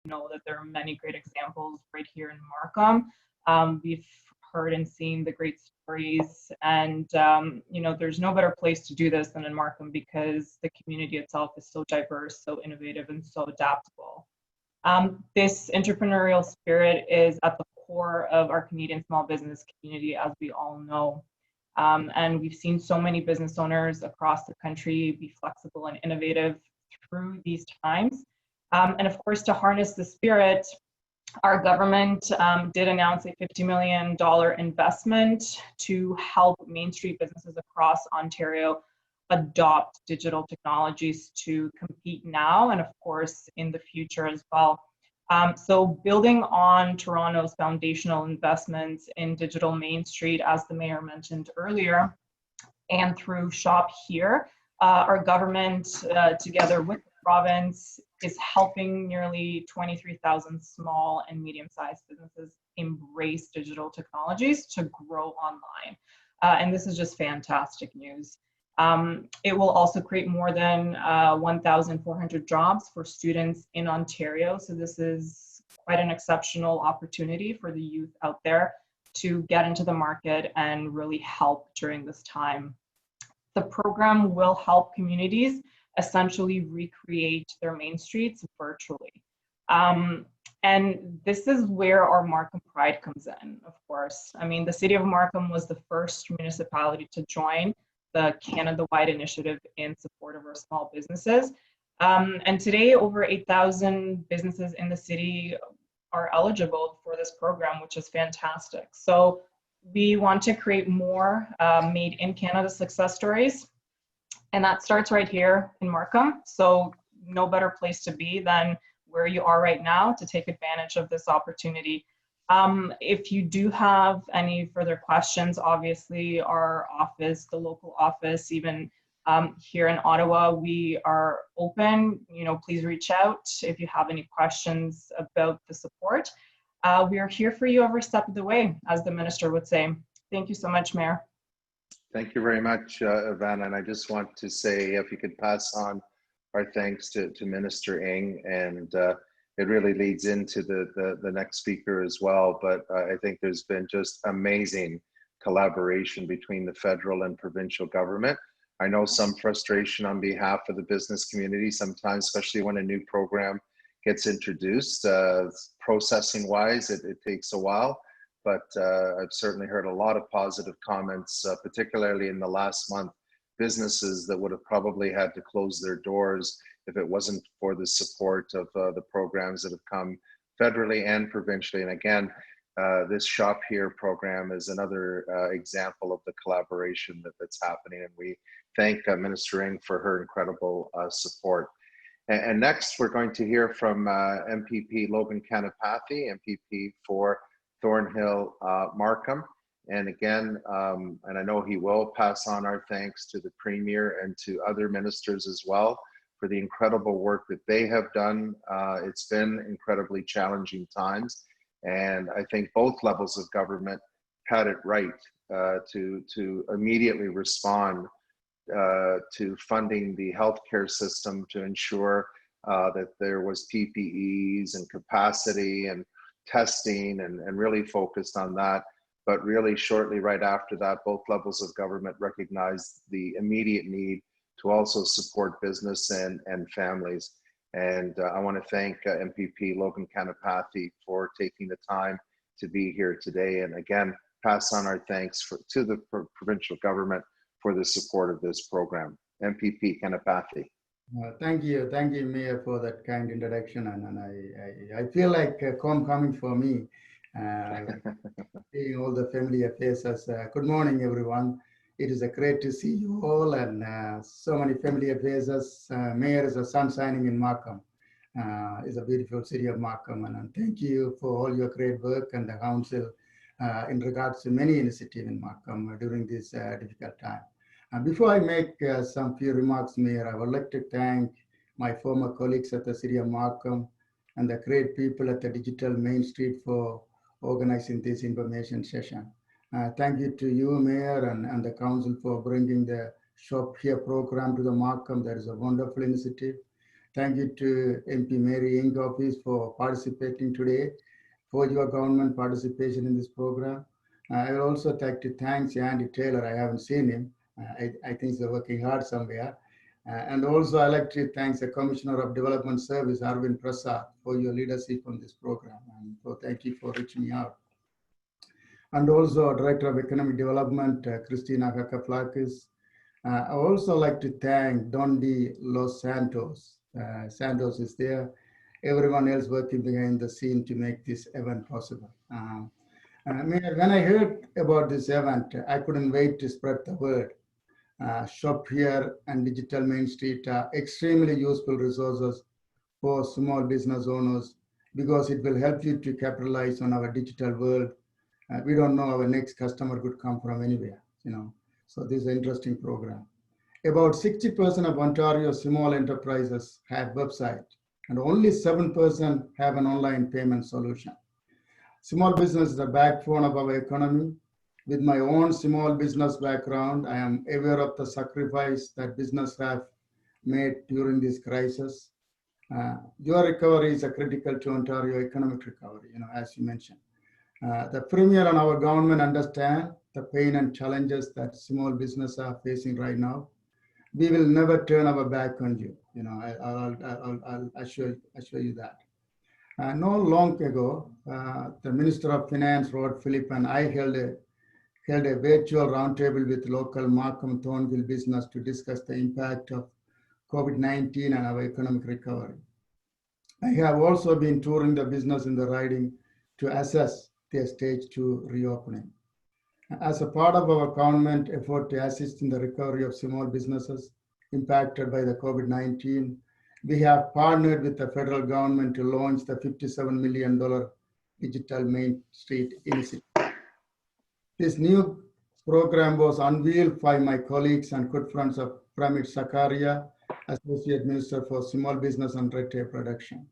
know that there are many great examples right here in Markham. We've heard and seen the great stories, and there's no better place to do this than in Markham because the community itself is so diverse, so innovative, and so adaptable. This entrepreneurial spirit is at the core of our Canadian small business community, as we all know. And we've seen so many business owners across the country be flexible and innovative through these times. And of course, to harness the spirit, our government did announce a $50 million investment to help Main Street businesses across Ontario adopt digital technologies to compete now and of course in the future as well. So building on Toronto's foundational investments in digital Main Street, as the mayor mentioned earlier, and through ShopHERE, our government, together with the province, is helping nearly 23,000 small and medium-sized businesses embrace digital technologies to grow online. And this is just fantastic news. It will also create more than 1,400 jobs for students in Ontario. So this is quite an exceptional opportunity for the youth out there to get into the market and really help during this time. The program will help communities essentially recreate their main streets virtually. And this is where our Markham pride comes in, of course. I mean, the city of Markham was the first municipality to join the Canada-wide initiative in support of our small businesses. And today, over 8,000 businesses in the city are eligible for this program, which is fantastic. So we want to create more made in Canada success stories. And that starts right here in Markham. So no better place to be than where you are right now to take advantage of this opportunity. If you do have any further questions, obviously our office, the local office, even here in Ottawa, we are open. Please reach out if you have any questions about the support. We are here for you every step of the way, as the minister would say. Thank you so much, Mayor. Thank you very much, Ivana. And I just want to say, if you could pass on our thanks to Minister Ng, and it really leads into the next speaker as well. But I think there's been just amazing collaboration between the federal and provincial government. I know some frustration on behalf of the business community sometimes, especially when a new program gets introduced. Processing wise, it takes a while, but I've certainly heard a lot of positive comments, particularly in the last month. Businesses that would have probably had to close their doors if it wasn't for the support of the programs that have come federally and provincially. And again, this ShopHERE program is another example of the collaboration that's happening. And we thank Minister Ng for her incredible support. And next, we're going to hear from MPP Logan Kanapathi, MPP for Thornhill Markham. And again, and I know he will pass on our thanks to the Premier and to other ministers as well for the incredible work that they have done. It's been incredibly challenging times. And I think both levels of government had it right to immediately respond to funding the healthcare system to ensure that there was PPEs and capacity and testing and really focused on that. But really shortly right after that, both levels of government recognized the immediate need to also support business and families. And I want to thank MPP Logan Kanapathi for taking the time to be here today. And again, pass on our thanks to the provincial government for the support of this program. MPP Kanapathi. Thank you, Mayor, for that kind introduction. And I feel like homecoming for me. Seeing all the familiar faces. Good morning, everyone. It is great to see you all and so many familiar faces. Mayor is a sun shining in Markham. It's a beautiful city of Markham. And thank you for all your great work and the council in regards to many initiatives in Markham during this difficult time. Before I make some few remarks, Mayor, I would like to thank my former colleagues at the city of Markham and the great people at the Digital Main Street for organizing this information session. Thank you to you, Mayor, and the Council for bringing the ShopHERE program to the Markham. That is a wonderful initiative. Thank you to MP Mary Ing office for participating today, for your government participation in this program. I will also like to thank Andy Taylor. I haven't seen him. I think he's working hard somewhere. And also I'd like to thank the Commissioner of Development Service, Arvind Prasad, for your leadership on this program. And so thank you for reaching me out. And also Director of Economic Development, Christina Kakaflakis. I also like to thank Don D. Los Santos. Santos is there. Everyone else working behind the scene to make this event possible. When I heard about this event, I couldn't wait to spread the word. ShopHERE and Digital Main Street are extremely useful resources for small business owners because it will help you to capitalize on our digital world. We don't know our next customer could come from anywhere, So this is an interesting program. About 60% of Ontario small enterprises have website, and only 7% have an online payment solution. Small business is the backbone of our economy. With my own small business background, I am aware of the sacrifice that business have made during this crisis. Your recovery is critical to Ontario economic recovery, as you mentioned. The Premier and our government understand the pain and challenges that small business are facing right now. We will never turn our back on you. I'll assure you that. Not long ago, the Minister of Finance, Rod Philip, and I held a virtual roundtable with local Markham-Thornhill business to discuss the impact of COVID-19 and our economic recovery. I have also been touring the business in the riding to assess their stage 2 reopening. As a part of our government effort to assist in the recovery of small businesses impacted by the COVID-19, we have partnered with the federal government to launch the $57 million Digital Main Street initiative. This new program was unveiled by my colleagues and good friends of Pramit Sakaria, Associate Minister for Small Business and Retail Production.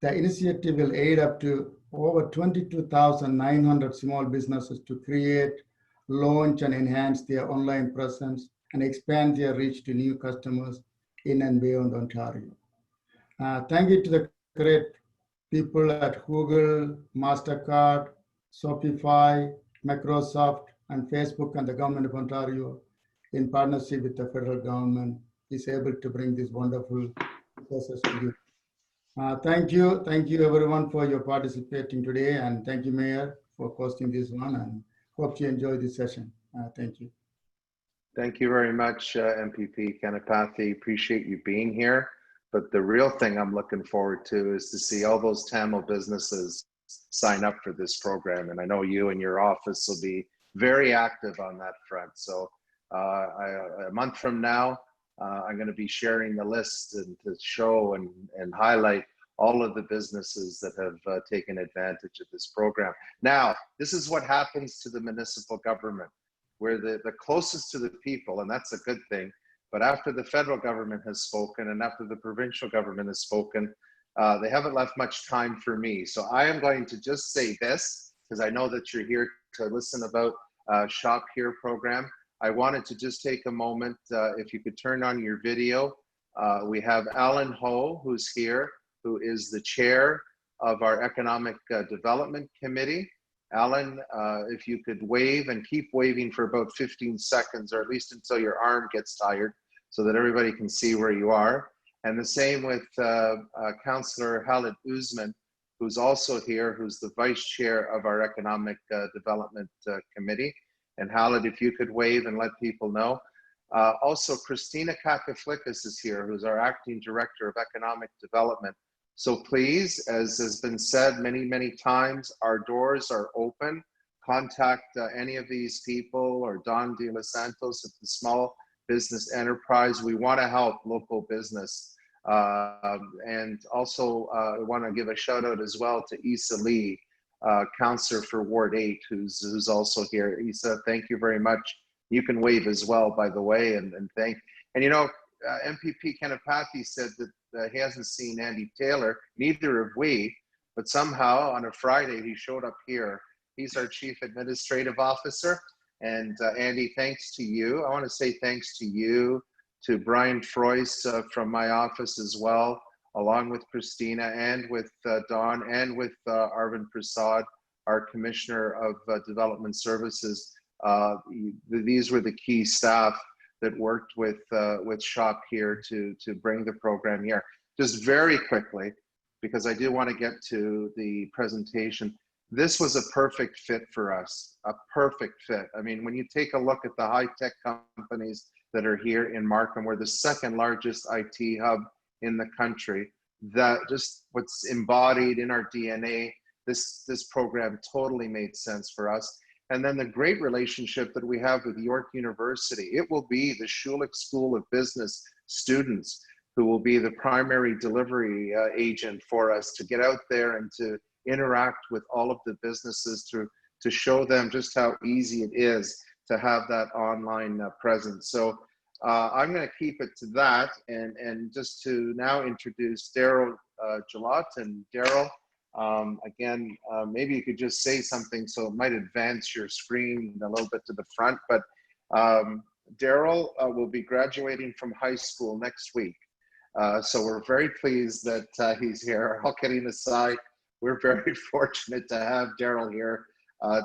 The initiative will aid up to over 22,900 small businesses to create, launch, and enhance their online presence and expand their reach to new customers in and beyond Ontario. Thank you to the great people at Google, MasterCard, Shopify, Microsoft, and Facebook, and the Government of Ontario, in partnership with the federal government, is able to bring this wonderful process to you. Thank you everyone for your participating today, and thank you, Mayor, for hosting this one, and hope you enjoy this session. Thank you. Thank you very much, MPP Kanapathi. Appreciate you being here. But the real thing I'm looking forward to is to see all those Tamil businesses sign up for this program. And I know you and your office will be very active on that front. So a month from now, I'm going to be sharing the list and to show and highlight all of the businesses that have taken advantage of this program. Now, this is what happens to the municipal government. We're the closest to the people, and that's a good thing. But after the federal government has spoken and after the provincial government has spoken, they haven't left much time for me. So I am going to just say this, because I know that you're here to listen about ShopHERE program. I wanted to just take a moment, if you could turn on your video. We have Alan Ho, who's here, who is the chair of our Economic Development Committee. Alan, if you could wave and keep waving for about 15 seconds, or at least until your arm gets tired, so that everybody can see where you are. And the same with Councillor Khalid Usman, who's also here, who's the vice chair of our Economic Development Committee. And Khalid, if you could wave and let people know. Also, Christina Kakaflikas is here, who's our acting director of Economic Development. So please, as has been said many, many times, our doors are open. Contact any of these people or Don De Los Santos at the Small Business Enterprise. We want to help local business. And also I want to give a shout out as well to Issa Lee, Councillor for Ward 8, who's also here. Issa, thank you very much. You can wave as well, by the way, and you know, MPP Kanapathi said that he hasn't seen Andy Taylor, neither have we, but somehow on a Friday he showed up here. He's our Chief Administrative Officer. And Andy, thanks to you. I want to say thanks to you, to Brian Froyce from my office as well, along with Christina and with Don and with Arvind Prasad, our Commissioner of Development Services. These were the key staff that worked with ShopHERE to bring the program here. Just very quickly, because I do want to get to the presentation, this was a perfect fit for us, a perfect fit. I mean, when you take a look at the high-tech companies that are here in Markham, we're the second largest IT hub in the country, that just what's embodied in our DNA, this program totally made sense for us. And then the great relationship that we have with York University. It will be the Schulich School of Business students who will be the primary delivery agent for us to get out there and to interact with all of the businesses to show them just how easy it is to have that online presence. So I'm going to keep it to that, and just to now introduce Darryl Julott. And Darryl, again, maybe you could just say something so it might advance your screen a little bit to the front, but Darryl will be graduating from high school next week. So we're very pleased that he's here. All kidding aside, we're very fortunate to have Darryl here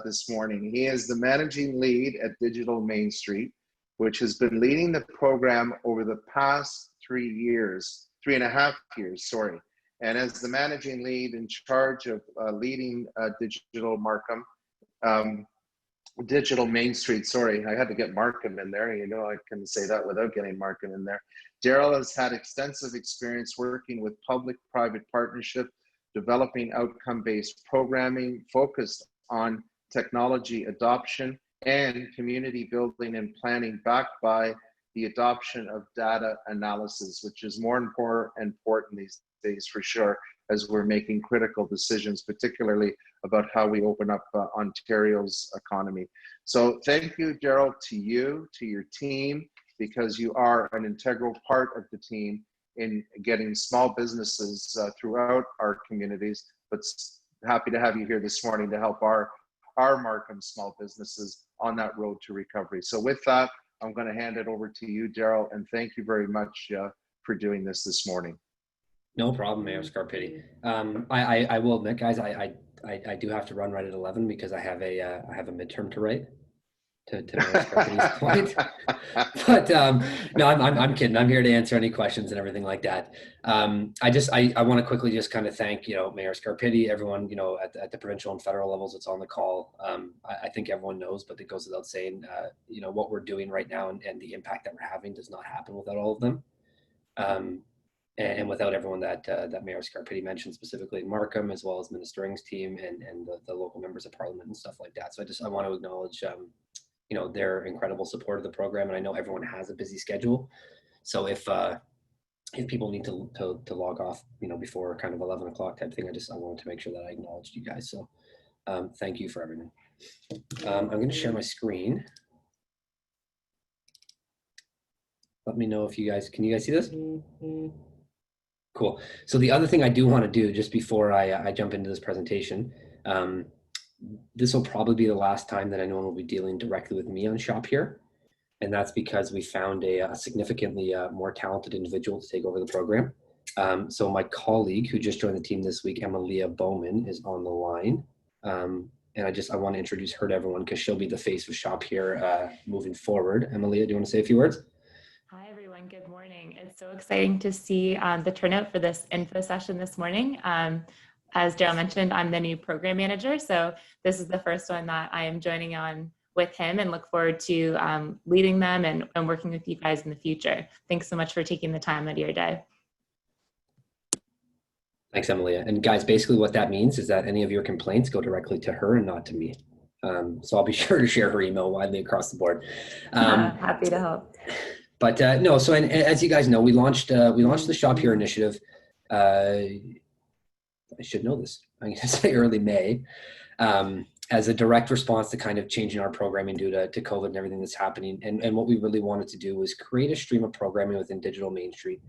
this morning. He is the managing lead at Digital Main Street, which has been leading the program over the past 3.5 years, sorry. And as the managing lead in charge of leading Digital Markham, Digital Main Street, sorry, I had to get Markham in there. You know, I can say that without getting Markham in there. Darryl has had extensive experience working with public-private partnership, developing outcome-based programming focused on technology adoption and community building and planning, backed by the adoption of data analysis, which is more and more important these days for sure, as we're making critical decisions, particularly about how we open up Ontario's economy. So thank you, Darryl, to you, to your team, because you are an integral part of the team in getting small businesses throughout our communities, but happy to have you here this morning to help our Markham small businesses on that road to recovery. So with that, I'm going to hand it over to you, Darryl, and thank you very much for doing this morning. No problem, Mayor Scarpitti. I will admit, guys, I do have to run right at 11 because I have a midterm to write. To Mayor Scarpitti's point, but no, I'm kidding. I'm here to answer any questions and everything like that. I want to quickly just kind of thank Mayor Scarpitti, everyone at the provincial and federal levels that's on the call. I think everyone knows, but it goes without saying, what we're doing right now and the impact that we're having does not happen without all of them. And without everyone that Mayor Scarpitti mentioned, specifically in Markham, as well as Minister Ng's team and the local members of Parliament and stuff like that. So I want to acknowledge their incredible support of the program, and I know everyone has a busy schedule. So if people need to log off, before kind of 11 o'clock type thing, I wanted to make sure that I acknowledged you guys. So thank you for everything. I'm going to share my screen. Let me know if can you guys see this? Cool. So the other thing I do want to do just before I jump into this presentation, this will probably be the last time that anyone will be dealing directly with me on ShopHERE. And that's because we found a significantly more talented individual to take over the program. So my colleague who just joined the team this week, Emilia Bowman, is on the line. And I want to introduce her to everyone because she'll be the face of ShopHERE moving forward. Emilia, do you want to say a few words? Hi, everyone. Good morning. It's so exciting to see the turnout for this info session this morning. As Darryl mentioned, I'm the new program manager, so this is the first one that I am joining on with him, and look forward to leading them and working with you guys in the future. Thanks so much for taking the time out of your day. Thanks, Emilia. And guys, basically what that means is that any of your complaints go directly to her and not to me. So I'll be sure to share her email widely across the board. Happy to help. But no, so and as you guys know, we launched the ShopHERE initiative. I should know this. I'm going to say early May, as a direct response to kind of changing our programming due to COVID and everything that's happening. And what we really wanted to do was create a stream of programming within Digital Main Street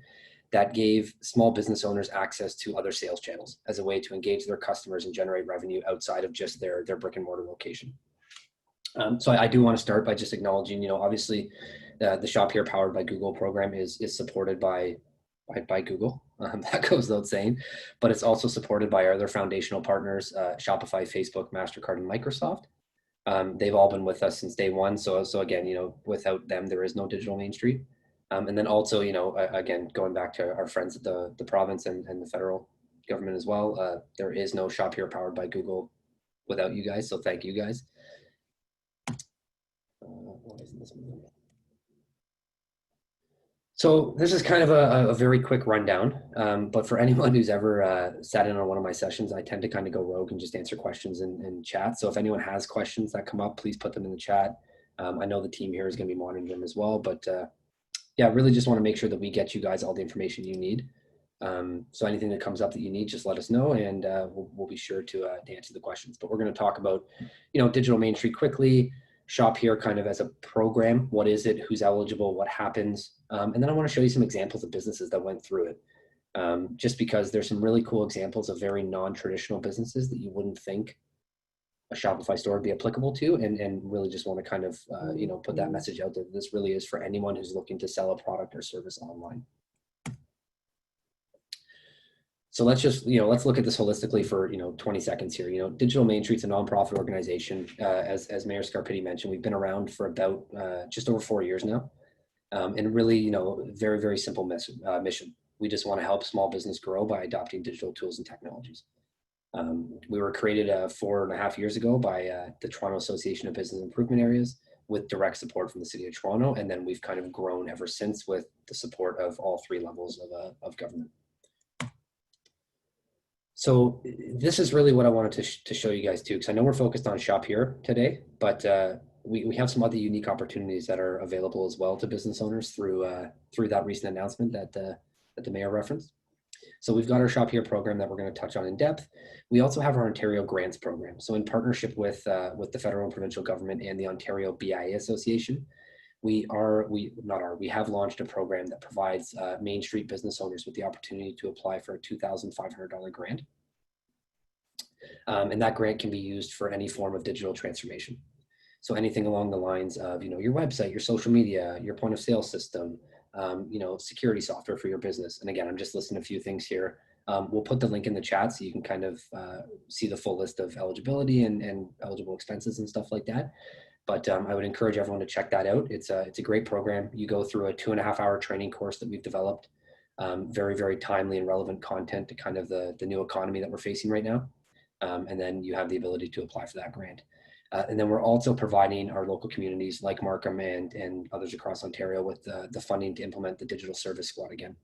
that gave small business owners access to other sales channels as a way to engage their customers and generate revenue outside of just their brick and mortar location. So I do want to start by just acknowledging, obviously The ShopHERE powered by Google program is supported by Google. That goes without saying, but it's also supported by our other foundational partners, Shopify, Facebook, MasterCard, and Microsoft. They've all been with us since day one. So again, without them, there is no Digital Main Street. And then also, again, going back to our friends at the province and the federal government as well, there is no ShopHERE powered by Google without you guys. So thank you guys. Why isn't this moving? So this is kind of a very quick rundown, but for anyone who's ever sat in on one of my sessions, I tend to kind of go rogue and just answer questions in chat. So if anyone has questions that come up, please put them in the chat. I know the team here is going to be monitoring them as well, but yeah, really just want to make sure that we get you guys all the information you need. So anything that comes up that you need, just let us know, and we'll be sure to answer the questions. But we're going to talk about, Digital Main Street quickly, ShopHERE kind of as a program. What is it? Who's eligible? What happens? And then I want to show you some examples of businesses that went through it, just because there's some really cool examples of very non-traditional businesses that you wouldn't think a Shopify store would be applicable to, and really just want to kind of, put that message out there. This really is for anyone who's looking to sell a product or service online. So let's just, let's look at this holistically for, 20 seconds here. Digital Main Street's a nonprofit organization. As Mayor Scarpitti mentioned, we've been around for about just over 4 years now. And really, very, very simple mission. We just want to help small business grow by adopting digital tools and technologies. We were created 4.5 years ago by the Toronto Association of Business Improvement Areas with direct support from the City of Toronto. And then we've kind of grown ever since with the support of all 3 levels of government. So this is really what I wanted to show you guys too, because I know we're focused on ShopHERE today, but we have some other unique opportunities that are available as well to business owners through that recent announcement that the mayor referenced. So we've got our ShopHERE program that we're going to touch on in depth. We also have our Ontario Grants program. So in partnership with the federal and provincial government and the Ontario BIA Association, we have launched a program that provides Main Street business owners with the opportunity to apply for a $2,500 grant. And that grant can be used for any form of digital transformation. So anything along the lines of, your website, your social media, your point of sale system, security software for your business. And again, I'm just listing a few things here. We'll put the link in the chat so you can kind of see the full list of eligibility and eligible expenses and stuff like that. But I would encourage everyone to check that out. It's a great program. You go through a 2.5-hour training course that we've developed. Very, very timely and relevant content to kind of the new economy that we're facing right now. And then you have the ability to apply for that grant. And then we're also providing our local communities like Markham and others across Ontario with the funding to implement the Digital Service Squad again.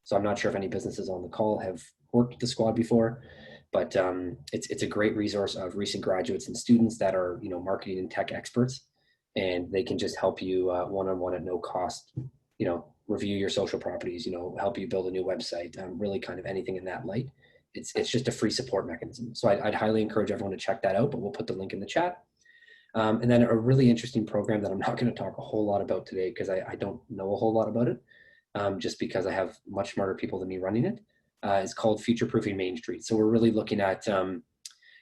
So I'm not sure if any businesses on the call have worked with the squad before, but it's a great resource of recent graduates and students that are, marketing and tech experts, and they can just help you one-on-one at no cost, review your social properties, help you build a new website, really kind of anything in that light. It's just a free support mechanism. So I'd highly encourage everyone to check that out, but we'll put the link in the chat. And then a really interesting program that I'm not going to talk a whole lot about today because I don't know a whole lot about it, just because I have much smarter people than me running it. It's called Future Proofing Main Street. So we're really looking at,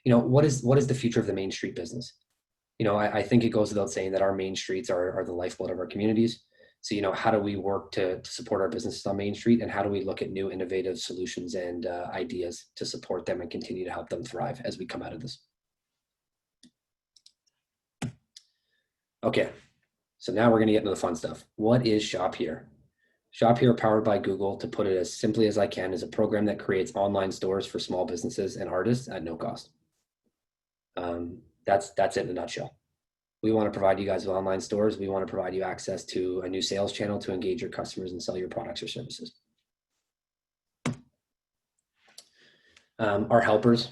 what is the future of the Main Street business? I think it goes without saying that our main streets are the lifeblood of our communities. So, how do we work to support our businesses on Main Street, and how do we look at new innovative solutions and ideas to support them and continue to help them thrive as we come out of this? Okay, so now we're going to get into the fun stuff. What is ShopHERE? ShopHERE, powered by Google, to put it as simply as I can, is a program that creates online stores for small businesses and artists at no cost. That's it in a nutshell. We want to provide you guys with online stores. We want to provide you access to a new sales channel to engage your customers and sell your products or services. Our helpers,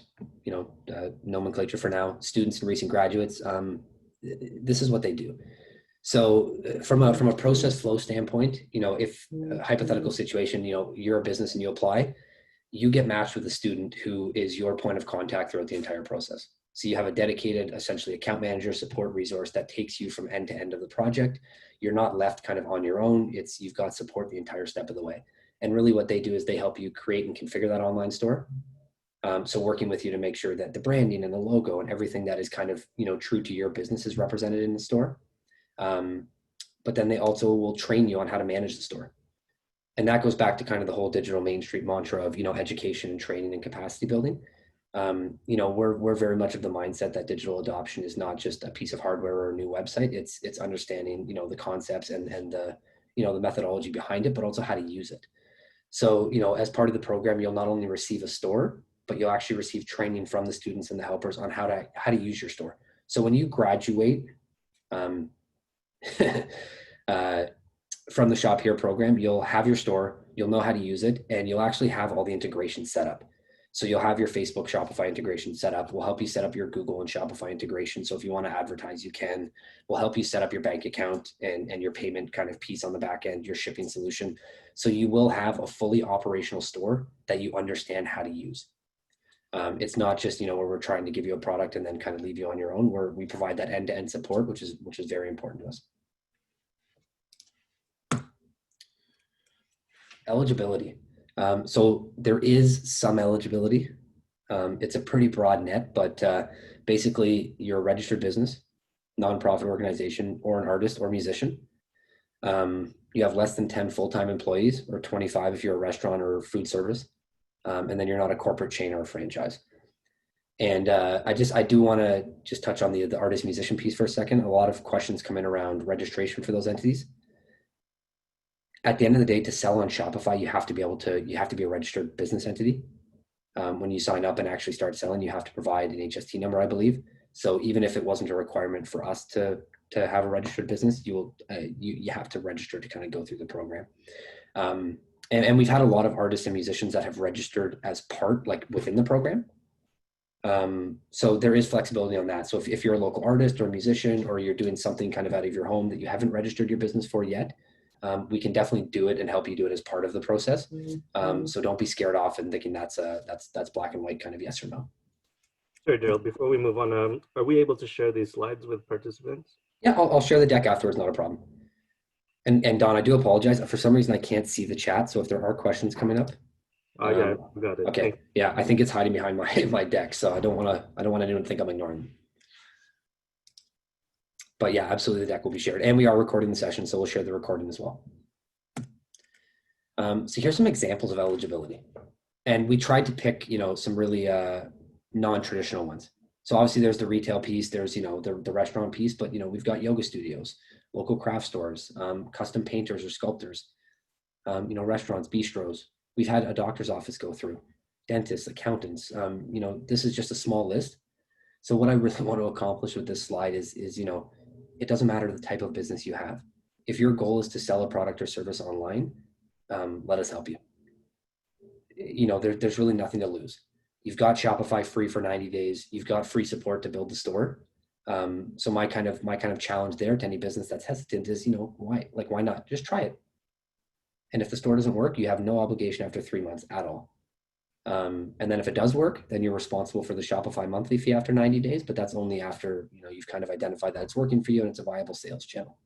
nomenclature for now, students and recent graduates, this is what they do. So from a process flow standpoint, if a hypothetical situation, you're a business and you apply, you get matched with a student who is your point of contact throughout the entire process. So you have a dedicated, essentially, account manager support resource that takes you from end to end of the project. You're not left kind of on your own. You've got support the entire step of the way. And really what they do is they help you create and configure that online store. So working with you to make sure that the branding and the logo and everything that is kind of, true to your business is represented in the store. but then they also will train you on how to manage the store. And that goes back to kind of the whole digital Main Street mantra of, education and training and capacity building. We're very much of the mindset that digital adoption is not just a piece of hardware or a new website. It's understanding, the concepts and the, the methodology behind it, but also how to use it. So, as part of the program, you'll not only receive a store, but you'll actually receive training from the students and the helpers on how to use your store. So when you graduate from the ShopHERE program, you'll have your store, you'll know how to use it, and you'll actually have all the integrations set up. So you'll have your Facebook Shopify integration set up. We'll help you set up your Google and Shopify integration. So if you want to advertise, you can. We'll help you set up your bank account and your payment kind of piece on the back end, your shipping solution. So you will have a fully operational store that you understand how to use. It's not just, where we're trying to give you a product and then kind of leave you on your own. We provide that end-to-end support, which is very important to us. Eligibility. So there is some eligibility. It's a pretty broad net, but basically you're a registered business, nonprofit organization, or an artist or musician. You have less than 10 full-time employees, or 25 if you're a restaurant or food service. And then you're not a corporate chain or a franchise. And I do want to just touch on the artist musician piece for a second. A lot of questions come in around registration for those entities. At the end of the day, to sell on Shopify, you have to be a registered business entity. When you sign up and actually start selling, you have to provide an HST number, I believe. So even if it wasn't a requirement for us to have a registered business, you have to register to kind of go through the program. And we've had a lot of artists and musicians that have registered as part, like within the program. So there is flexibility on that. So if you're a local artist or a musician, or you're doing something kind of out of your home that you haven't registered your business for yet, we can definitely do it and help you do it as part of the process. So don't be scared off and thinking that's black and white kind of yes or no. Sure, Darryl, before we move on, are we able to share these slides with participants? Yeah, I'll share the deck afterwards, not a problem. And Don, I do apologize. For some reason, I can't see the chat. So if there are questions coming up. Yeah, I got it. Okay. Yeah, I think it's hiding behind my deck. So I don't want anyone to think I'm ignoring them. But yeah, absolutely, the deck will be shared. And we are recording the session, so we'll share the recording as well. So here's some examples of eligibility. And we tried to pick, some really non-traditional ones. So obviously there's the retail piece, there's, the restaurant piece, but, we've got yoga studios, local craft stores, custom painters or sculptors, restaurants, bistros. We've had a doctor's office go through, dentists, accountants. This is just a small list. So what I really want to accomplish with this slide is it doesn't matter the type of business you have. If your goal is to sell a product or service online, let us help you. There's really nothing to lose. You've got Shopify free for 90 days. You've got free support to build the store. So my kind of challenge there to any business that's hesitant is, why not? Just try it. And if the store doesn't work, you have no obligation after 3 months at all. And then if it does work, then you're responsible for the Shopify monthly fee after 90 days, but that's only after, you've kind of identified that it's working for you and it's a viable sales channel.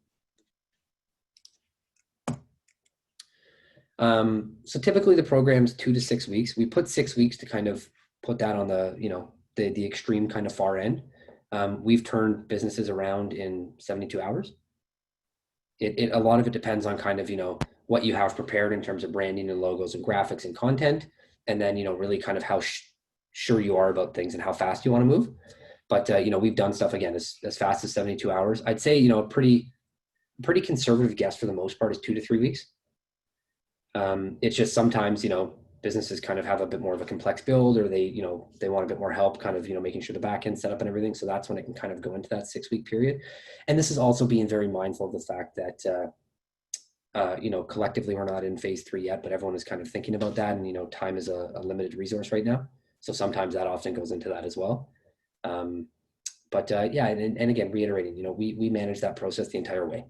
So typically the program's 2 to 6 weeks. We put 6 weeks to kind of put that on the extreme kind of far end. We've turned businesses around in 72 hours. A lot of it depends on kind of, what you have prepared in terms of branding and logos and graphics and content. And then, really kind of how sure you are about things and how fast you want to move. But, we've done stuff again as fast as 72 hours. I'd say, a pretty conservative guess for the most part is 2 to 3 weeks. It's just sometimes, businesses kind of have a bit more of a complex build, or they want a bit more help kind of, making sure the back end set up and everything. So that's when it can kind of go into that 6 week period. And this is also being very mindful of the fact that, collectively we're not in phase 3 yet, but everyone is kind of thinking about that. And, time is a limited resource right now. So sometimes that often goes into that as well. Yeah, and again, reiterating, we manage that process the entire way.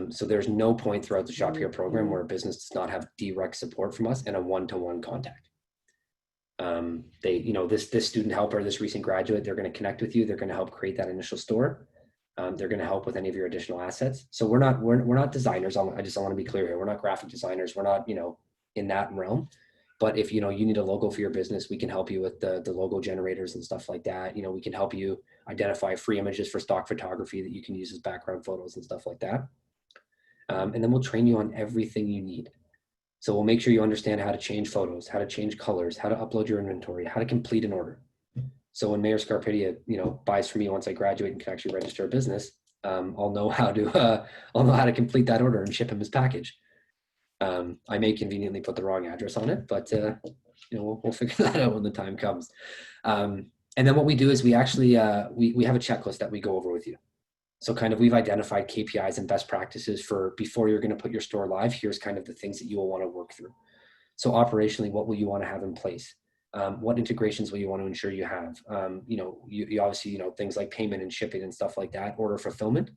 So there's no point throughout the ShopHERE program where a business does not have direct support from us and a one-to-one contact. This student helper, this recent graduate, they're going to connect with you. They're going to help create that initial store. They're going to help with any of your additional assets. So we're not designers. I just want to be clear here. We're not graphic designers. We're not, in that realm. But if, you know, you need a logo for your business, we can help you with the logo generators and stuff like that. You know, we can help you identify free images for stock photography that you can use as background photos and stuff like that. And then we'll train you on everything you need. So we'll make sure you understand how to change photos, how to change colors, how to upload your inventory, how to complete an order. So when Mayor Scarpitti, you know, buys from me once I graduate and can actually register a business, I'll know how to complete that order and ship him his package. I may conveniently put the wrong address on it, but you know, we'll figure that out when the time comes. And then what we do is we actually we have a checklist that we go over with you. So kind of we've identified KPIs and best practices for before you're going to put your store live. Here's kind of the things that you will want to work through. So operationally, what will you want to have in place? What integrations will you want to ensure you have? You know, you obviously, you know, things like payment and shipping and stuff like that, order fulfillment,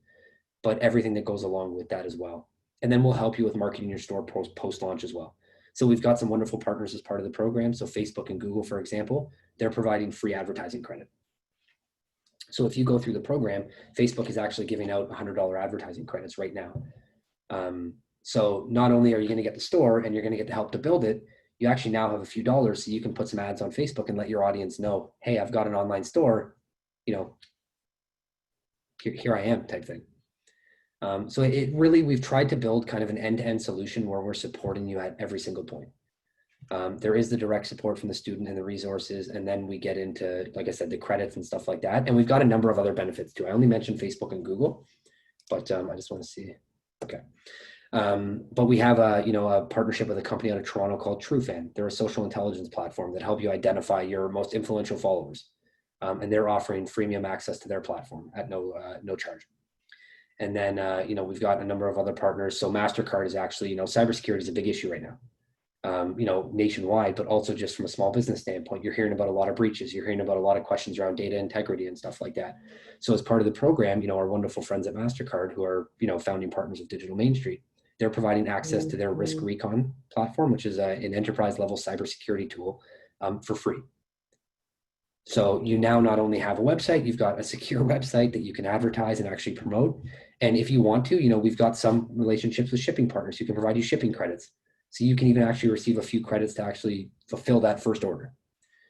but everything that goes along with that as well. And then we'll help you with marketing your store post-launch as well. So we've got some wonderful partners as part of the program. So Facebook and Google, for example, they're providing free advertising credit. So if you go through the program, Facebook is actually giving out $100 advertising credits right now. So not only are you going to get the store and you're going to get the help to build it, you actually now have a few dollars so you can put some ads on Facebook and let your audience know, hey, I've got an online store, you know, here I am type thing. So it really, we've tried to build kind of an end-to-end solution where we're supporting you at every single point. There is the direct support from the student and the resources, and then we get into, like I said, the credits and stuff like that. And we've got a number of other benefits too. I only mentioned Facebook and Google, but I just want to see, okay. But we have a partnership with a company out of Toronto called TrueFan. They're a social intelligence platform that help you identify your most influential followers. And they're offering freemium access to their platform at no charge. And then, we've got a number of other partners. So MasterCard is actually, cybersecurity is a big issue right now, nationwide, but also just from a small business standpoint, you're hearing about a lot of breaches. You're hearing about a lot of questions around data integrity and stuff like that. So as part of the program, our wonderful friends at MasterCard, who are, founding partners of Digital Main Street, they're providing access to their Risk Recon platform, which is an enterprise level cybersecurity tool for free. So you now not only have a website, you've got a secure website that you can advertise and actually promote. And if you want to, we've got some relationships with shipping partners who can provide you shipping credits. So you can even actually receive a few credits to actually fulfill that first order.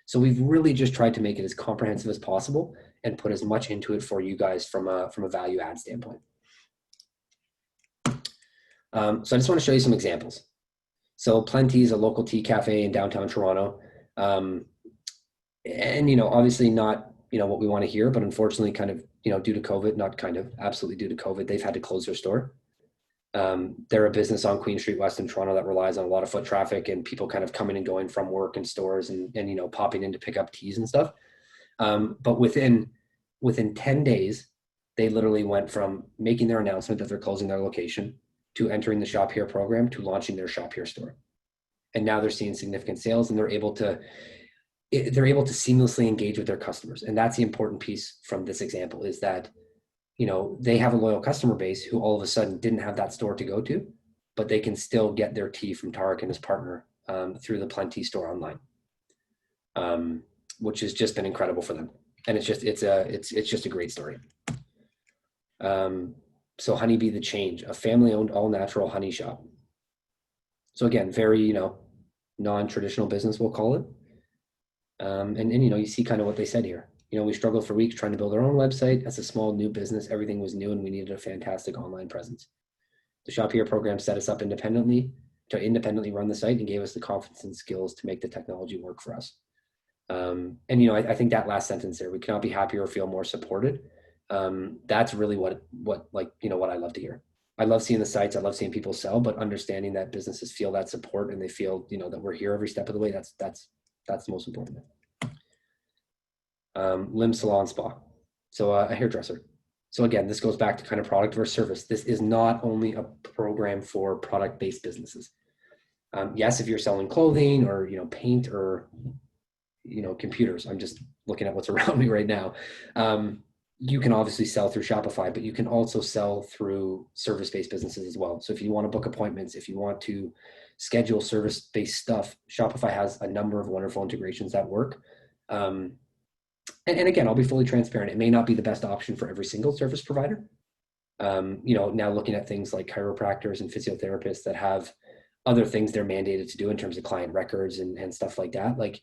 So we've really just tried to make it as comprehensive as possible and put as much into it for you guys from a value add standpoint. So I just want to show you some examples. So Plenty is a local tea cafe in downtown Toronto. And, obviously not, what we want to hear, but unfortunately kind of, due to COVID, not kind of, absolutely due to COVID, they've had to close their store. They're a business on Queen Street West in Toronto that relies on a lot of foot traffic and people kind of coming and going from work and stores and popping in to pick up teas and stuff. But within 10 days, they literally went from making their announcement that they're closing their location to entering the ShopHERE program to launching their ShopHERE store. And now they're seeing significant sales and they're able to seamlessly engage with their customers. And that's the important piece from this example is that, they have a loyal customer base who all of a sudden didn't have that store to go to, but they can still get their tea from Tarek and his partner through the Plenty store online, which has just been incredible for them. And it's just a great story. So Honeybee The Change, a family-owned all-natural honey shop. So again, very, non-traditional business, we'll call it. And you see kind of what they said here. We struggled for weeks trying to build our own website. As a small new business, everything was new and we needed a fantastic online presence. The ShopHERE program set us up independently run the site and gave us the confidence and skills to make the technology work for us. I think that last sentence there, we cannot be happier or feel more supported. That's really what I love to hear. I love seeing the sites. I love seeing people sell, but understanding that businesses feel that support and they feel, that we're here every step of the way. That's the most important. Limb Salon Spa. So a hairdresser. So again, this goes back to kind of product versus service. This is not only a program for product-based businesses. Yes, if you're selling clothing or, paint or, computers, I'm just looking at what's around me right now. You can obviously sell through Shopify, but you can also sell through service-based businesses as well. So if you want to book appointments, if you want to schedule service-based stuff, Shopify has a number of wonderful integrations that work. And again, I'll be fully transparent. It may not be the best option for every single service provider. Now looking at things like chiropractors and physiotherapists that have other things they're mandated to do in terms of client records and stuff like that. Like,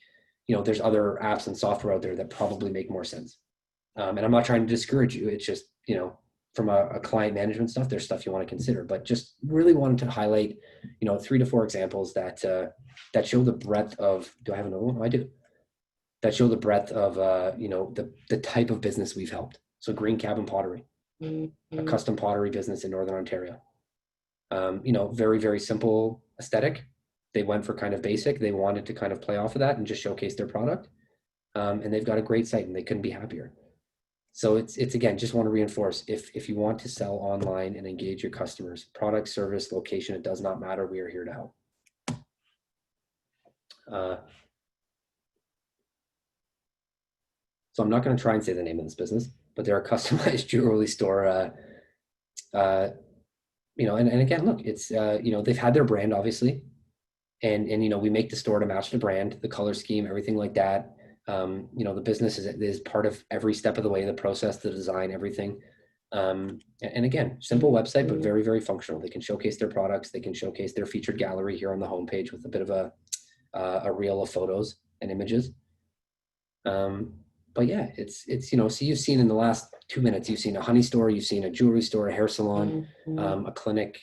there's other apps and software out there that probably make more sense. And I'm not trying to discourage you. It's just, from a client management stuff, there's stuff you want to consider, but just really wanted to highlight, 3 to 4 examples that show the breadth of, do I have another one? Oh, I do. That show the breadth of, the type of business we've helped. So Green Cabin Pottery, a custom pottery business in Northern Ontario. Very, very simple aesthetic. They went for kind of basic. They wanted to kind of play off of that and just showcase their product. And they've got a great site and they couldn't be happier. So it's again, just want to reinforce, if you want to sell online and engage your customers, product, service, location, it does not matter. We are here to help. So I'm not going to try and say the name of this business, but they're a customized jewelry store. And again, look, it's, they've had their brand, obviously. And we make the store to match the brand, the color scheme, everything like that. The business is part of every step of the way, the process, the design, everything. And again, simple website, but very, very functional. They can showcase their products. They can showcase their featured gallery here on the homepage with a bit of a reel of photos and images. But yeah, it's so you've seen in the last 2 minutes, you've seen a honey store, you've seen a jewelry store, a hair salon, a clinic,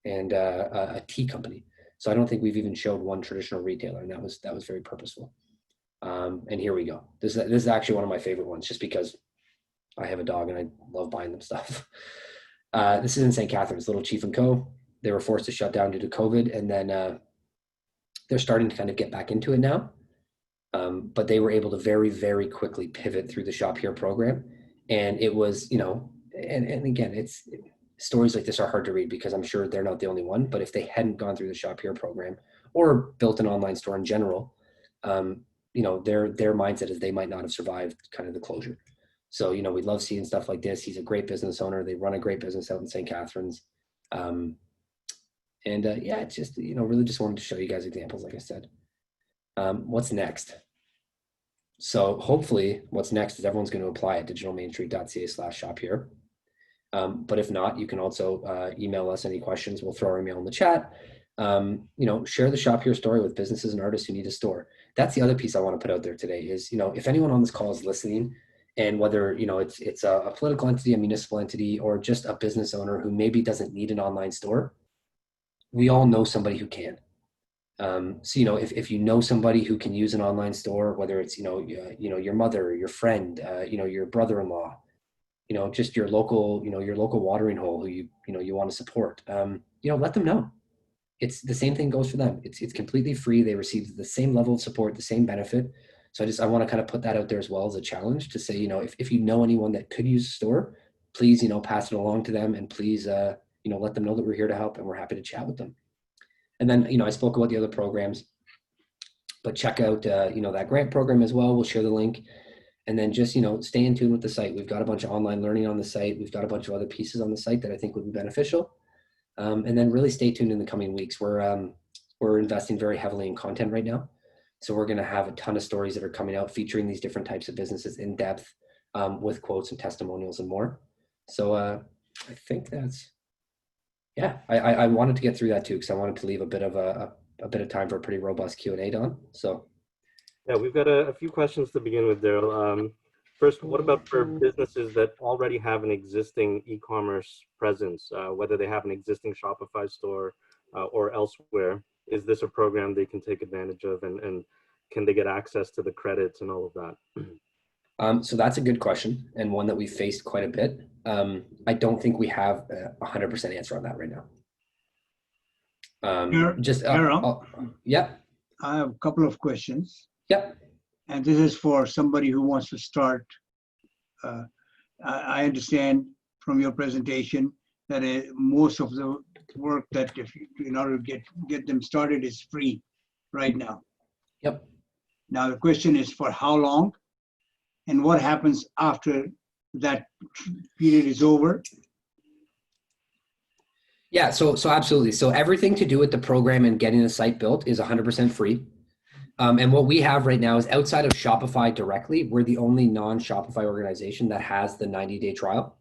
and a tea company. So I don't think we've even showed one traditional retailer, and that was very purposeful. And here we go. This is actually one of my favorite ones, just because I have a dog and I love buying them stuff. This is in St. Catharines, Little Chief & Co. They were forced to shut down due to COVID, and then they're starting to kind of get back into it now. But they were able to very, very quickly pivot through the ShopHERE program. And it was, and again, stories like this are hard to read because I'm sure they're not the only one, but if they hadn't gone through the ShopHERE program or built an online store in general, their mindset is they might not have survived kind of the closure. So, we love seeing stuff like this. He's a great business owner. They run a great business out in St. Catharines. It's just, really just wanted to show you guys examples, like I said. What's next? So hopefully what's next is everyone's going to apply at digitalmainstreet.ca/ShopHERE. But if not, you can also email us any questions. We'll throw our email in the chat. Share the ShopHERE story with businesses and artists who need a store. That's the other piece I want to put out there today is, if anyone on this call is listening, and whether, it's a political entity, a municipal entity, or just a business owner who maybe doesn't need an online store, we all know somebody who can. So, if you know somebody who can use an online store, whether it's, your mother, your friend, your brother-in-law, just your local watering hole who you want to support, let them know. It's the same thing goes for them. It's completely free. They receive the same level of support, the same benefit. So I want to kind of put that out there as well as a challenge to say, if you know anyone that could use a store, please, pass it along to them, and please, let them know that we're here to help and we're happy to chat with them. And then, I spoke about the other programs, but check out, that grant program as well. We'll share the link. And then just, stay in tune with the site. We've got a bunch of online learning on the site. We've got a bunch of other pieces on the site that I think would be beneficial. And then really stay tuned in the coming weeks. We're investing very heavily in content right now. So we're going to have a ton of stories that are coming out featuring these different types of businesses in depth, with quotes and testimonials and more. So I think that's, yeah, I wanted to get through that too, because I wanted to leave a bit of time for a pretty robust Q&A, Don. So. Yeah, we've got a few questions to begin with, Darryl. First, what about for businesses that already have an existing e-commerce presence, whether they have an existing Shopify store or elsewhere? Is this a program they can take advantage of, and can they get access to the credits and all of that? So that's a good question, and one that we've faced quite a bit. I don't think we have a 100% answer on that right now. Darryl, Yep. I have a couple of questions. Yep. And this is for somebody who wants to start. I understand from your presentation that most of the work that in order to get them started is free right now. Yep. Now the question is for how long, and what happens after that period is over? Yeah, so absolutely. So everything to do with the program and getting the site built is 100% free. And what we have right now is outside of Shopify directly, we're the only non-Shopify organization that has the 90-day trial.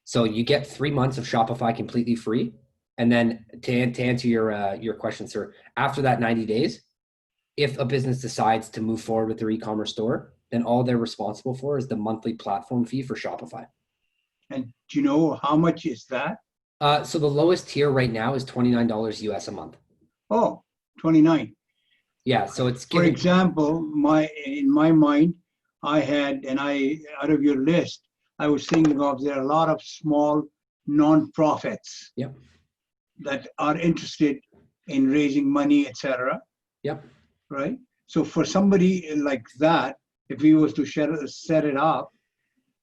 So you get 3 months of Shopify completely free. And then to answer your question, sir, after that 90 days, if a business decides to move forward with their e-commerce store, then all they're responsible for is the monthly platform fee for Shopify. And do you know how much is that? So the lowest tier right now is $29 US a month. Oh, 29. Yeah, so it's For example, in my mind, out of your list, I was thinking of there are a lot of small non-profits Yep. that are interested in raising money, etc. Yep. Right? So for somebody like that, if we was to set it up,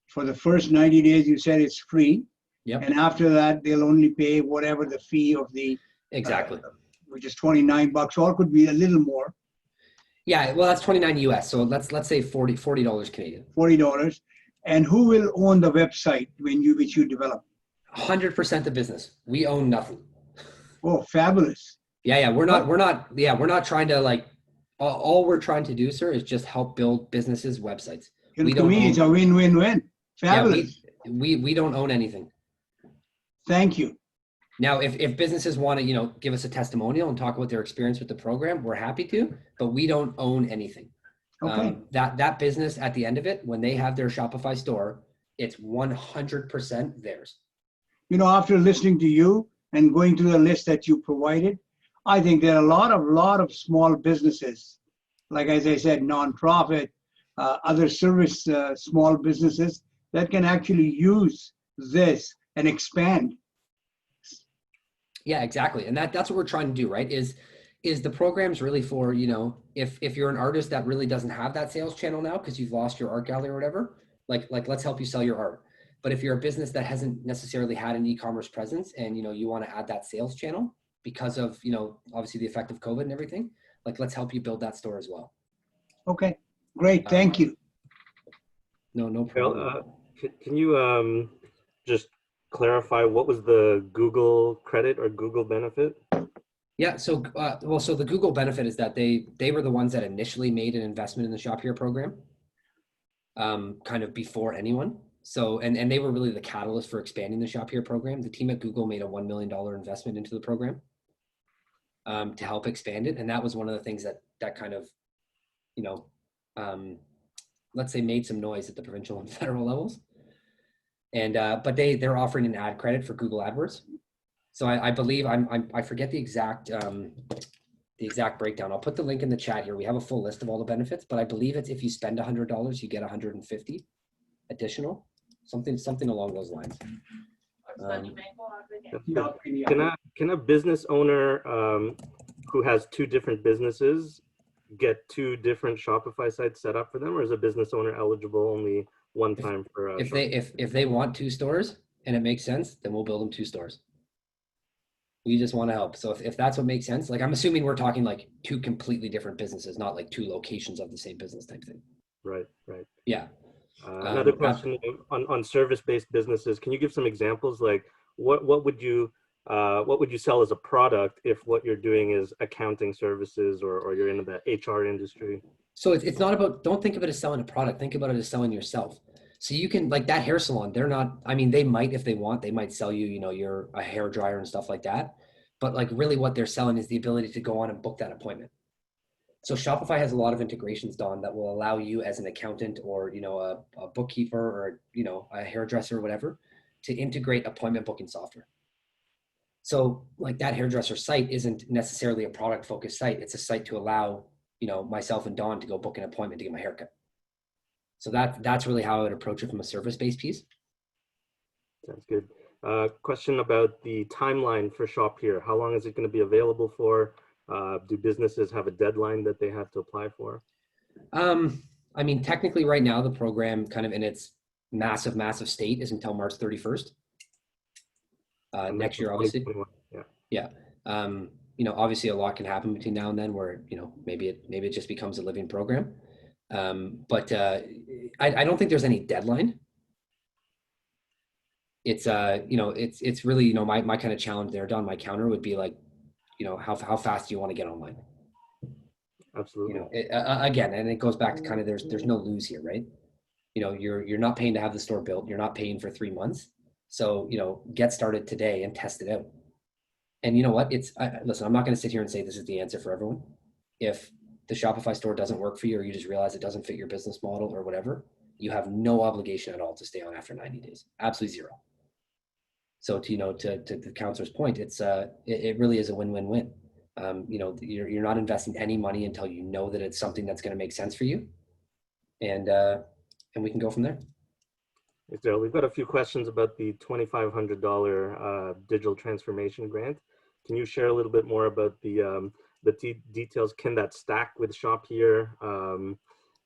for the first 90 days, you said it's free. Yep. And after that, they'll only pay whatever the fee of the, Exactly. which is $29, or it could be a little more, Yeah, well, that's 29 US. So let's say $40 Canadian. $40. And who will own the website which you develop? 100% the business. We own nothing. Oh, fabulous. Yeah, we're not trying to like, all we're trying to do, sir, is just help build businesses' websites. To me, it's a win-win-win. Fabulous. Yeah, we don't own anything. Thank you. Now, if businesses want to, give us a testimonial and talk about their experience with the program, we're happy to, but we don't own anything. Okay. That business at the end of it, when they have their Shopify store, it's 100% theirs. After listening to you and going through the list that you provided, I think there are a lot of small businesses, like as I said, nonprofit, other service small businesses that can actually use this and expand. Yeah, exactly. And that's what we're trying to do, right? Is the program's really for, if you're an artist that really doesn't have that sales channel now because you've lost your art gallery or whatever, like let's help you sell your art. But if you're a business that hasn't necessarily had an e-commerce presence and, you want to add that sales channel because of, obviously the effect of COVID and everything, like let's help you build that store as well. Okay, great. Thank you. No problem. Well, can you just clarify what was the Google credit or Google benefit? Yeah, so so the Google benefit is that they were the ones that initially made an investment in the ShopHERE program, kind of before anyone. So and they were really the catalyst for expanding the ShopHERE program. The team at Google made a $1 million investment into the program to help expand it, and that was one of the things that kind of, let's say made some noise at the provincial and federal levels. And but they're offering an ad credit for Google AdWords. So I believe I forget the exact breakdown. I'll put the link in the chat here. We have a full list of all the benefits, but I believe it's if you spend $100, you get 150 additional, something along those lines. Can a business owner who has two different businesses get two different Shopify sites set up for them, or is a business owner eligible only one time for if they want two stores and it makes sense, then we'll build them two stores. We just want to help. So if that's what makes sense, like I'm assuming we're talking like two completely different businesses, not like two locations of the same business type thing. Right. Yeah. Another question on service-based businesses. Can you give some examples? Like what would you sell as a product if what you're doing is accounting services or you're in the HR industry? So it's not about, don't think of it as selling a product. Think about it as selling yourself. So you can, like that hair salon, they're not, I mean, they might, if they want, they might sell you, you're a hair dryer and stuff like that. But like really what they're selling is the ability to go on and book that appointment. So Shopify has a lot of integrations, Don, that will allow you as an accountant or, a bookkeeper or, a hairdresser or whatever to integrate appointment booking software. So like that hairdresser site isn't necessarily a product focused site. It's a site to allow, myself and Don to go book an appointment to get my haircut. So that's really how I would approach it from a service-based piece. Sounds good. Question about the timeline for ShopHERE. How long is it going to be available for? Do businesses have a deadline that they have to apply for? I mean, technically right now, the program kind of in its massive state is until March 31st. Next year, obviously. Yeah. Obviously a lot can happen between now and then where, maybe it just becomes a living program. But I don't think there's any deadline. It's it's really, my kind of challenge there, Don, my counter would be like, how fast do you want to get online? Absolutely. Again, and it goes back to kind of, there's no lose here, right? You're not paying to have the store built. You're not paying for 3 months. So, get started today and test it out. And you know what? Listen, I'm not going to sit here and say this is the answer for everyone. If the Shopify store doesn't work for you, or you just realize it doesn't fit your business model or whatever, you have no obligation at all to stay on after 90 days. Absolutely zero. So to the counselor's point, it really is a win-win-win. You're not investing any money until you know that it's something that's going to make sense for you, and we can go from there. So we've got a few questions about the $2,500 digital transformation grant. Can you share a little bit more about the details? Can that stack with ShopHERE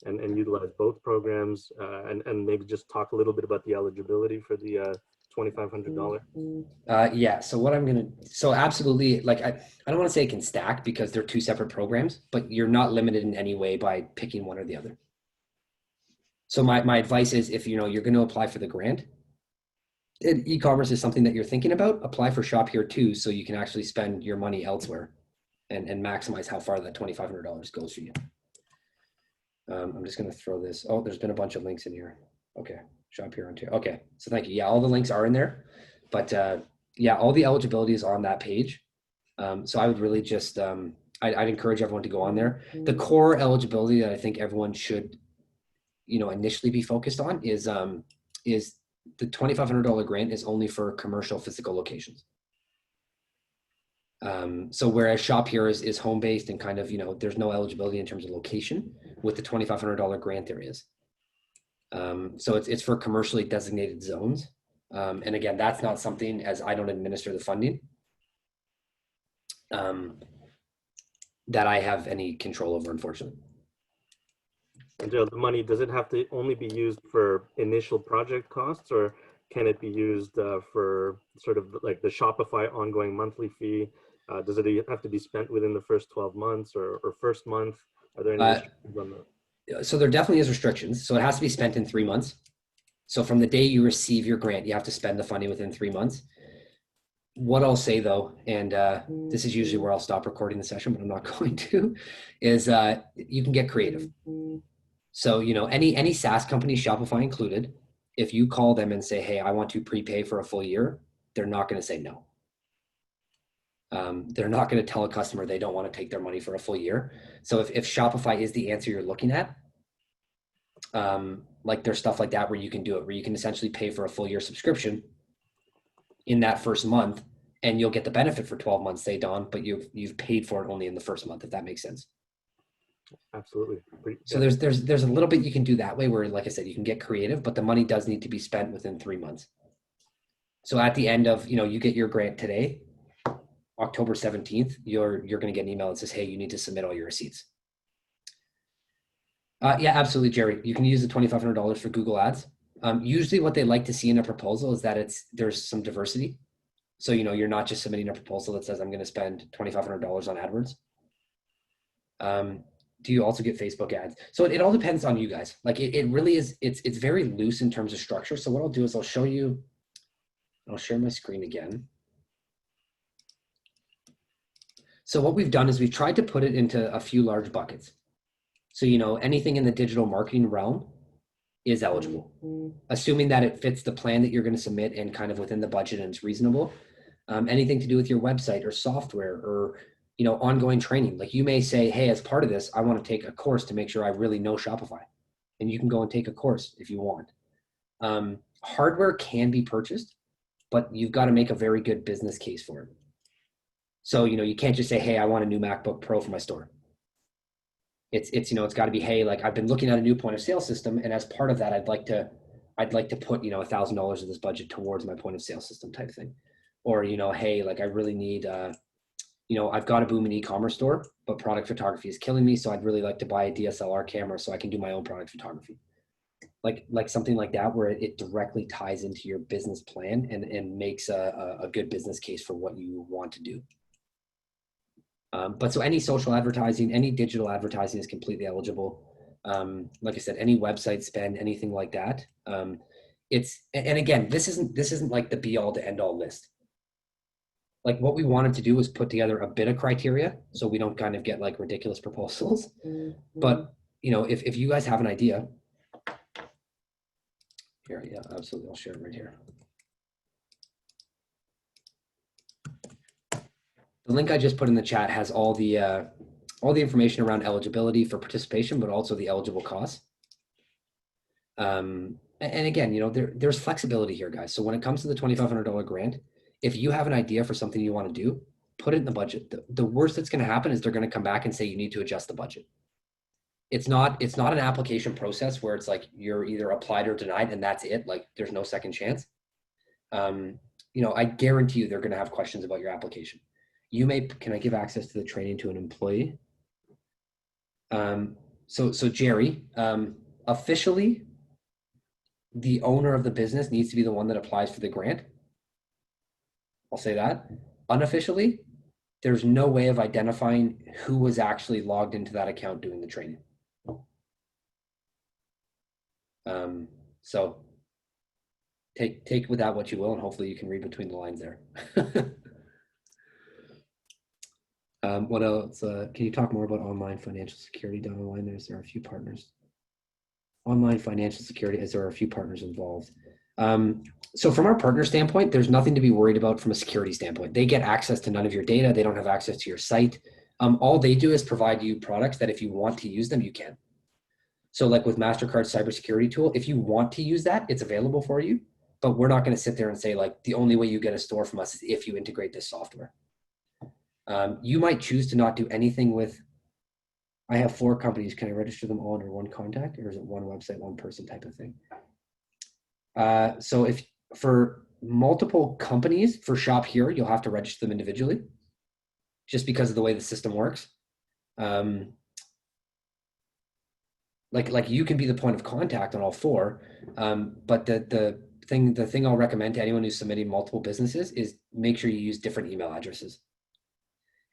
and utilize both programs? And maybe just talk a little bit about the eligibility for the $2,500? Yeah. So absolutely. Like I don't want to say it can stack because they're two separate programs, but you're not limited in any way by picking one or the other. So my advice is, if you're going to apply for the grant, e-commerce is something that you're thinking about, apply for ShopHERE too, so you can actually spend your money elsewhere and maximize how far that $2,500 goes for you. I'm just going to throw this. Oh, there's been a bunch of links in here. Okay. ShopHERE on tier. Okay. So thank you. Yeah, all the links are in there, but yeah, all the eligibility is on that page. So I would really just, I'd encourage everyone to go on there. The core eligibility that I think everyone should, initially be focused on is the $2,500 grant is only for commercial physical locations. So whereas ShopHERE is home-based and kind of, there's no eligibility in terms of location, with the $2,500 grant there is. So it's for commercially designated zones. And again, that's not something, as I don't administer the funding, that I have any control over, unfortunately. And the money, does it have to only be used for initial project costs, or can it be used for sort of like the Shopify ongoing monthly fee? Does it have to be spent within the first 12 months or first month? Are there any restrictions on that? So there definitely is restrictions. So it has to be spent in 3 months. So from the day you receive your grant, you have to spend the funding within 3 months. What I'll say though, and this is usually where I'll stop recording the session, but I'm not going to, is you can get creative. So, any SaaS company, Shopify included, if you call them and say, hey, I want to prepay for a full year, they're not going to say no. They're not going to tell a customer they don't want to take their money for a full year. So if Shopify is the answer you're looking at, like there's stuff like that where you can do it, where you can essentially pay for a full year subscription in that first month, and you'll get the benefit for 12 months, say, Don, but you've paid for it only in the first month, if that makes sense. Absolutely. So there's a little bit you can do that way where, like I said, you can get creative, but the money does need to be spent within 3 months. So at the end of, you get your grant today, October 17th, you're going to get an email that says, hey, you need to submit all your receipts. Yeah, absolutely, Jerry. You can use the $2,500 for Google Ads. Usually what they like to see in a proposal is that there's some diversity. So, you're not just submitting a proposal that says, I'm going to spend $2,500 on AdWords. Do you also get Facebook ads? So it all depends on you guys. Like it really is, it's very loose in terms of structure. So what I'll do is I'll share my screen again. So what we've done is we've tried to put it into a few large buckets. So, anything in the digital marketing realm is eligible, assuming that it fits the plan that you're going to submit and kind of within the budget and it's reasonable. Anything to do with your website or software or, ongoing training. Like you may say, hey, as part of this, I want to take a course to make sure I really know Shopify. And you can go and take a course if you want. Hardware can be purchased, but you've got to make a very good business case for it. So, you can't just say, hey, I want a new MacBook Pro for my store. It's got to be, hey, like I've been looking at a new point of sale system, and as part of that, I'd like to put, $1,000 of this budget towards my point of sale system type thing. Or, hey, like I really need, I've got a booming e-commerce store, but product photography is killing me. So I'd really like to buy a DSLR camera so I can do my own product photography. Like something like that, where it directly ties into your business plan and makes a good business case for what you want to do. But so any social advertising, any digital advertising is completely eligible. Like I said, any website spend, anything like that. And again, this isn't like the be all to end all list. Like what we wanted to do was put together a bit of criteria so we don't kind of get like ridiculous proposals. But if you guys have an idea, here, yeah, absolutely, I'll share it right here. link I just put in the chat has all the information around eligibility for participation, but also the eligible costs. And again, you know, there's flexibility here, guys. So when it comes to the $2,500 grant, if you have an idea for something you want to do, put it in the budget. The worst that's going to happen is they're going to come back and say you need to adjust the budget. It's not an application process where it's like you're either applied or denied and that's it. Like there's no second chance. You know, I guarantee you they're going to have questions about your application. Can I give access to the training to an employee? So Jerry, officially, the owner of the business needs to be the one that applies for the grant. I'll say that. Unofficially, there's no way of identifying who was actually logged into that account doing the training. So take with that what you will, and hopefully you can read between the lines there. What else? Can you talk more about online financial security down the line? There are a few partners. Online financial security, as there are a few partners involved. So from our partner standpoint, there's nothing to be worried about from a security standpoint. They get access to none of your data. They don't have access to your site. All they do is provide you products that if you want to use them, you can. So like with MasterCard's cybersecurity tool, if you want to use that, it's available for you, but we're not going to sit there and say like, the only way you get a store from us is if you integrate this software. You might choose to not do anything with, I have 4 companies. Can I register them all under one contact, or is it one website, one person type of thing? So if for multiple companies for ShopHERE, you'll have to register them individually just because of the way the system works. Like you can be the point of contact on all 4. But the thing I'll recommend to anyone who's submitting multiple businesses is make sure you use different email addresses.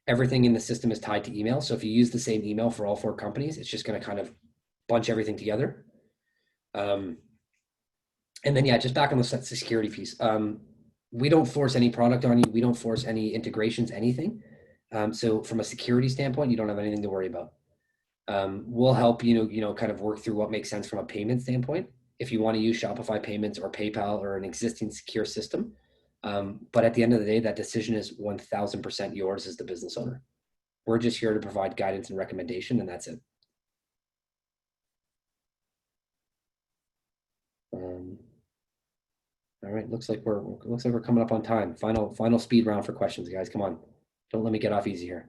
Everything in the system is tied to email. So if you use the same email for all 4 companies, it's just going to kind of bunch everything together. And then, yeah, just back on the security piece. We don't force any product on you. We don't force any integrations, anything. So from a security standpoint, you don't have anything to worry about. We'll help you kind of work through what makes sense from a payment standpoint. If you want to use Shopify payments or PayPal or an existing secure system. But at the end of the day, that decision is 1000% yours as the business owner. We're just here to provide guidance and recommendation, and that's it. All right, looks like we're coming up on time. Final speed round for questions, guys. Come on, don't let me get off easy here.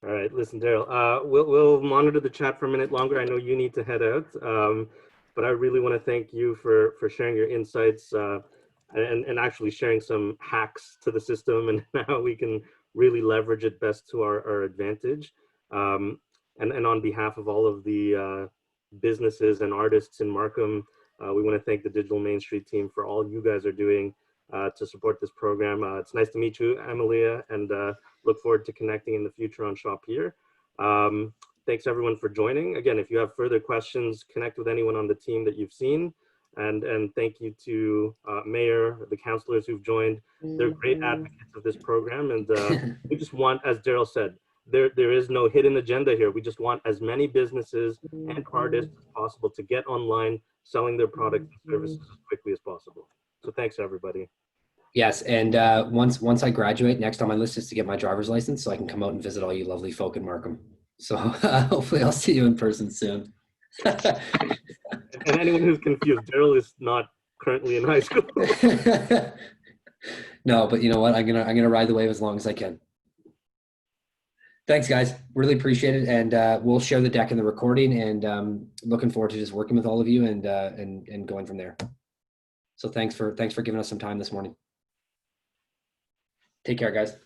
All right, listen, Darryl, we'll monitor the chat for a minute longer. I know you need to head out, but I really want to thank you for sharing your insights and actually sharing some hacks to the system and how we can really leverage it best to our advantage. And on behalf of all of the businesses and artists in Markham, we want to thank the Digital Main Street team for all you guys are doing to support this program. It's nice to meet you, Amalia, and look forward to connecting in the future on ShopHERE. Thanks everyone for joining. Again, if you have further questions, connect with anyone on the team that you've seen. And thank you to Mayor, the counselors who've joined. They're great advocates of this program. And we just want, as Darryl said, there is no hidden agenda here. We just want as many businesses and artists as possible to get online, selling their products and services as quickly as possible. So thanks, everybody. Yes, and once I graduate, next on my list is to get my driver's license so I can come out and visit all you lovely folk in Markham. So hopefully I'll see you in person soon. And anyone who's confused, Darryl is not currently in high school. No, but you know what? I'm gonna ride the wave as long as I can. Thanks, guys. Really appreciate it, and we'll share the deck in the recording. And looking forward to just working with all of you and going from there. So thanks for giving us some time this morning. Take care, guys.